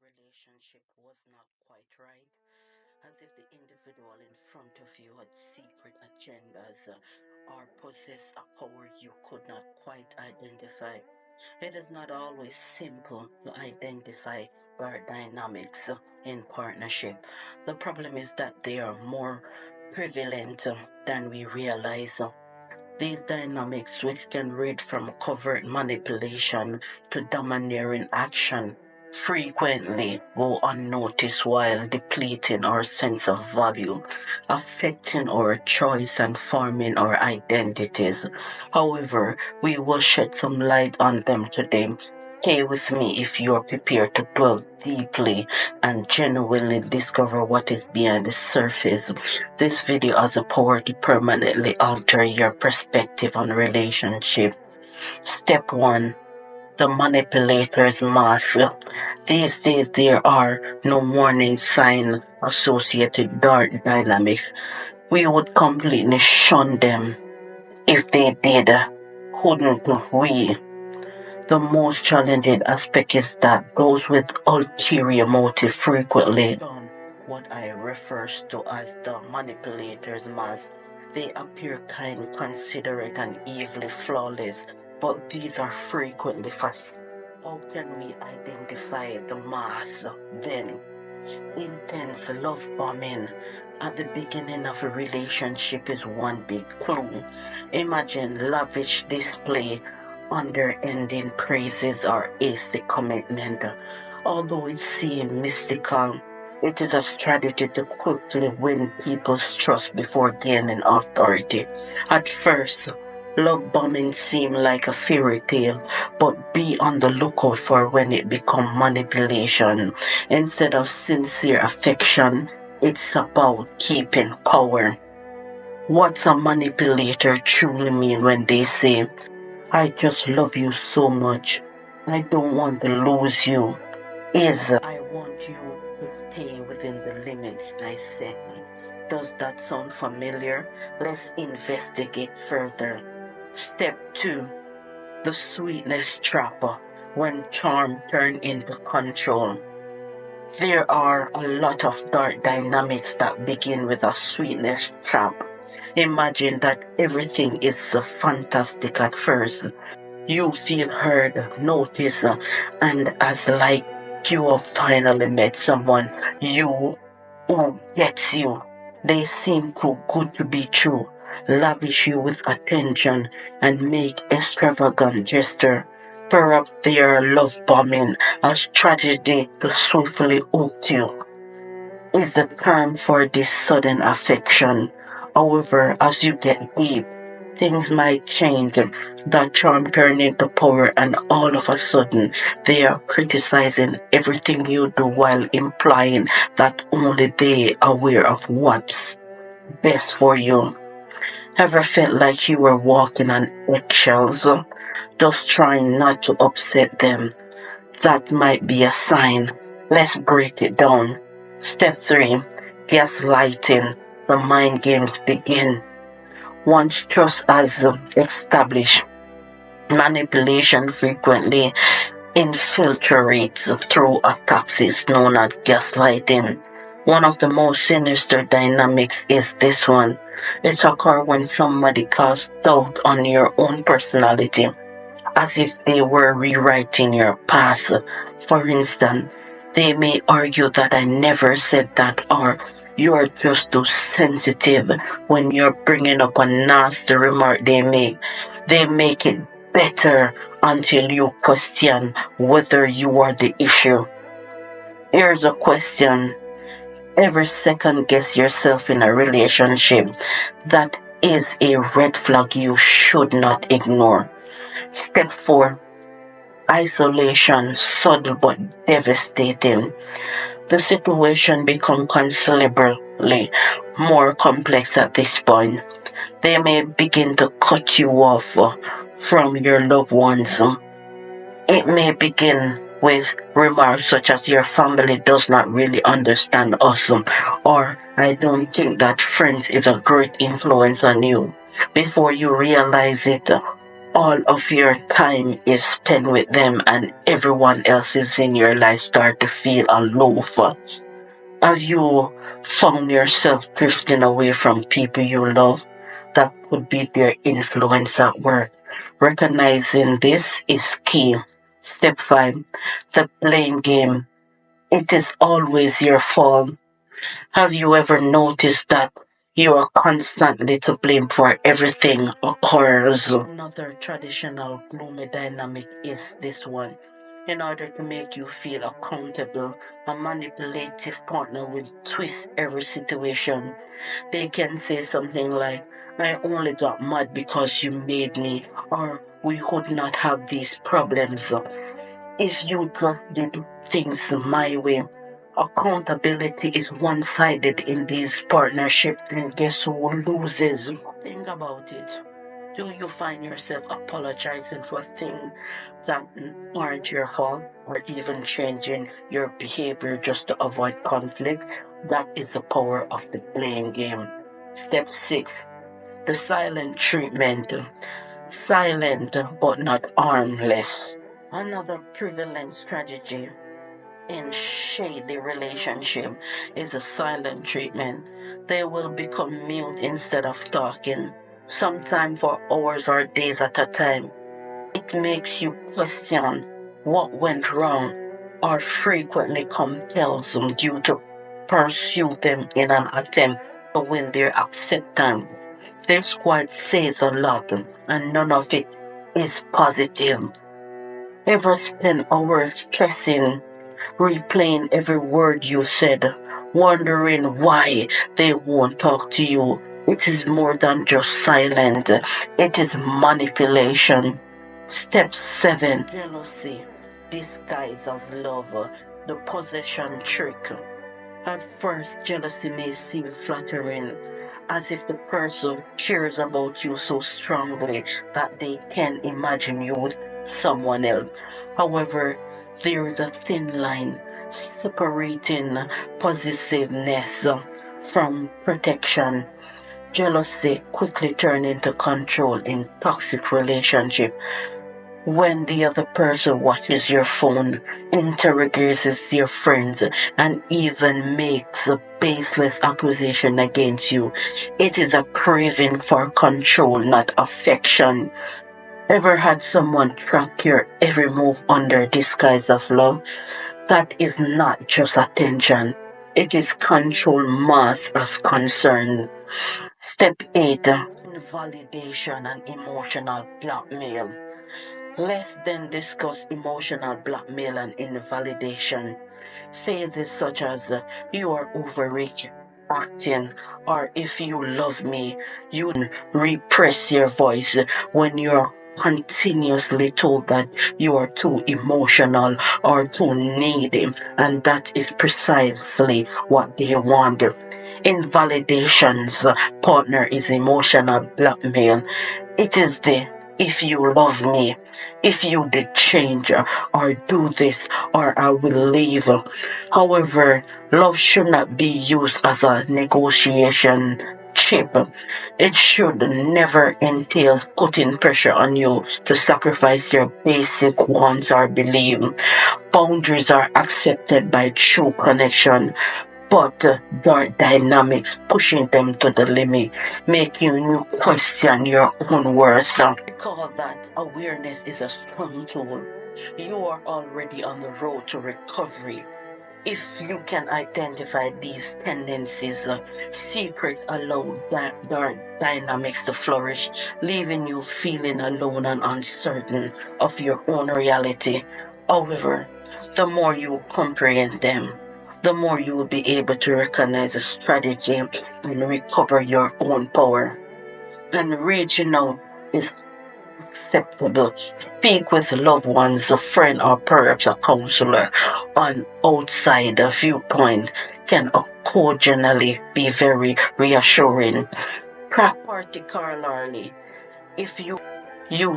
relationship was not quite right, as if the individual in front of you had secret agendas or possessed a power you could not quite identify. It is not always simple to identify power dynamics in partnership. The problem is that they are more prevalent than we realize. These dynamics, which can range from covert manipulation to domineering action, frequently go unnoticed while depleting our sense of value, affecting our choice and forming our identities. However, we will shed some light on them today. Stay with me if you're prepared to dwell deeply and genuinely discover what is behind the surface. This video has the power to permanently alter your perspective on relationship. Step 1. The manipulator's mask. These days there are no warning sign associated dark dynamics. We would completely shun them. If they did, wouldn't we? The most challenging aspect is that those with ulterior motive frequently don what I refer to as the manipulator's mask. They appear kind, considerate, and evilly flawless, but these are frequently fast. How can we identify the mask then? Intense love bombing at the beginning of a relationship is one big clue. Imagine lavish display, under-ending praises, or hasty commitment. Although it seems mystical, it is a strategy to quickly win people's trust before gaining authority. At first, love bombing seems like a fairy tale, but be on the lookout for when it becomes manipulation. Instead of sincere affection, it's about keeping power. What's a manipulator truly mean when they say, I just love you so much, I don't want to lose you, is I want you to stay within the limits I set. Does that sound familiar? Let's investigate further. Step 2. The sweetness trap, when charm turns into control. There are a lot of dark dynamics that begin with a sweetness trap. Imagine that everything is so fantastic at first. You feel heard, noticed, and as like you have finally met someone who gets you. They seem too good to be true, lavish you with attention, and make extravagant gesture. Perhaps they are love bombing as tragedy to swiftly hook you is the term for this sudden affection. However, as you get deep, things might change. That charm turn into power, and all of a sudden, they are criticizing everything you do while implying that only they are aware of what's best for you. Ever felt like you were walking on eggshells, just trying not to upset them? That might be a sign. Let's break it down. Step 3. Gaslighting. The mind games begin. Once trust has established, manipulation frequently infiltrates through a tactic known as gaslighting. One of the most sinister dynamics is this one. It's occurs when somebody casts doubt on your own personality as if they were rewriting your past. For instance, they may argue that I never said that, or you're just too sensitive when you're bringing up a nasty remark they make. They make it better until you question whether you are the issue. Here's a question. Ever second guess yourself in a relationship? That is a red flag you should not ignore. Step 4. Isolation, subtle but devastating. The situation becomes considerably more complex at this point. They may begin to cut you off from your loved ones. It may begin with remarks such as your family does not really understand us, or I don't think that friends is a great influence on you. Before you realize it, all of your time is spent with them and everyone else is in your life start to feel aloof. Have you found yourself drifting away from people you love? That could be their influence at work. Recognizing this is key. Step 5. The blame game. It is always your fault. Have you ever noticed that you are constantly to blame for everything occurs? Another traditional gloomy dynamic is this one. In order to make you feel accountable, a manipulative partner will twist every situation. They can say something like, I only got mad because you made me, or we would not have these problems if you just did things my way. Accountability is one sided in these partnerships, and guess who loses? Think about it. Do you find yourself apologizing for things that aren't your fault, or even changing your behavior just to avoid conflict? That is the power of the blame game. Step 6. The silent treatment. Silent but not harmless. Another prevalent strategy in shady relationship is a silent treatment. They will become mute instead of talking, sometimes for hours or days at a time. It makes you question what went wrong or frequently compels them due to pursue them in an attempt to win their acceptance. This quite says a lot and none of it is positive. Ever spend hours stressing, replaying every word you said, wondering why they won't talk to you? It is more than just silent, it is manipulation. Step 7. Jealousy, disguised as love, the possession trick. At first, jealousy may seem flattering, as if the person cares about you so strongly that they can imagine you with someone else. However, there is a thin line separating possessiveness from protection. Jealousy quickly turns into control in toxic relationships when the other person watches your phone, interrogates your friends, and even makes a baseless accusation against you. It is a craving for control, not affection. Ever had someone track your every move under disguise of love? That is not just attention. It is control masked as concern. Step 8. Validation and emotional blackmail. Let's then discuss emotional blackmail and invalidation. Phases such as you are overreacting, or if you love me, you repress your voice when you're continuously told that you are too emotional or too needy, and that is precisely what they want. Invalidation's partner is emotional blackmail. It is the if you love me, if you did change or do this or I will leave. However, love should not be used as a negotiation chip. It should never entail putting pressure on you to sacrifice your basic wants or belief. Boundaries are accepted by true connection, but dark dynamics pushing them to the limit, making you question your own worth. Recall that awareness is a strong tool. You are already on the road to recovery. If you can identify these tendencies, secrets allow dark dynamics to flourish, leaving you feeling alone and uncertain of your own reality. However, the more you comprehend them, the more you will be able to recognize a strategy and recover your own power. And reaching out is acceptable. Speak with loved ones, a friend, or perhaps a counselor. An outside viewpoint can occasionally be very reassuring. Particularly if you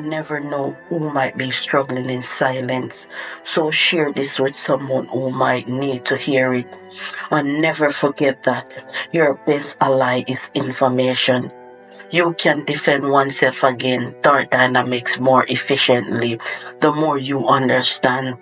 never know who might be struggling in silence. So share this with someone who might need to hear it. And never forget that your best ally is information. You can defend oneself against third dynamics more efficiently the more you understand.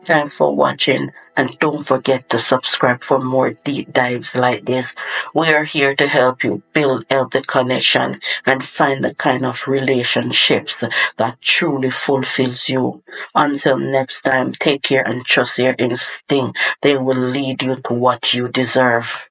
Thanks for watching, and don't forget to subscribe for more deep dives like this. We are here to help you build healthy connection and find the kind of relationships that truly fulfills you. Until next time, take care and trust your instinct. They will lead you to what you deserve.